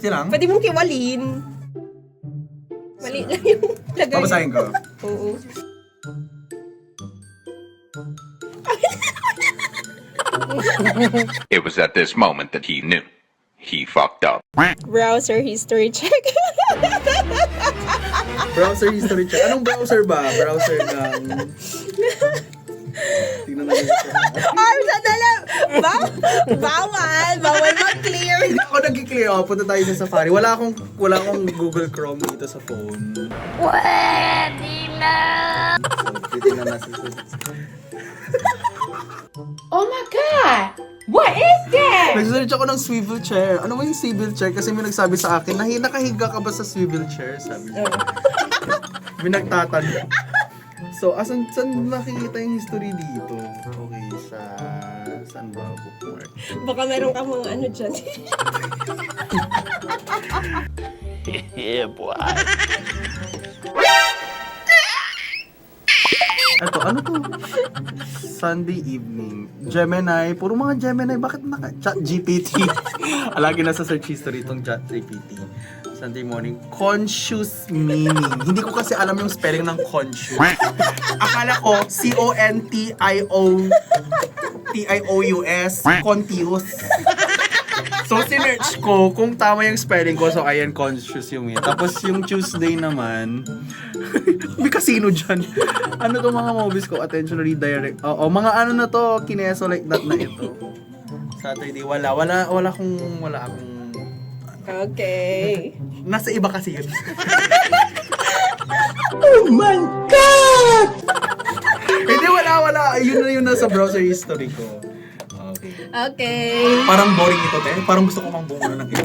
50 lang? Pwede mong kiwalin. Mali lang yung lagay. Babasahin ko. Oo. It was at this moment that he knew. He fucked up. Browser history check. Browser history check. Anong browser ba? Browser ng... Tingnan natin ito. Arsa na lang! Bawal! Bawal mag-clear! Hindi ako nag-clear. Oh, punta tayo sa Safari. Wala akong Google Chrome dito sa phone. Pwede na! So, titingnan natin ito. Oh my God! What is that? Nag-search ako ng swivel chair. Ano ba yung swivel chair? Kasi may nagsabi sa akin, nakahiga ka ba sa swivel chair? Sabi niya. May nagtatanong. So, saan nakikita yung history dito? Okay, saan ba? Bookmark. Baka meron ka mga ano dyan. Yeah, boy. Ito, ano to? Sunday evening. Gemini. Puro mga Gemini. Bakit Chat GPT? Lagi nasa search history itong Chat GPT. Sunday morning. Conscious meaning. Hindi ko kasi alam yung spelling ng conscious. Akala ko, C-O-N-T-I-O-T-I-O-U-S. Contious. So, sinerch ko kung tama yung spelling ko. So, ayan, conscious yung yun. Tapos, yung Tuesday naman, may casino dyan. Ano to mga movies ko? Attention, redirect. Oo, mga ano na to, kineso like that na ito. Saturday, wala akong Okay. nasa iba kasi yun. Oh my God! Hindi, wala. Yun na yun nasa browser history ko. Okay. Okay. Parang boring ito, te. Parang gusto ko mang bumuno ng ito.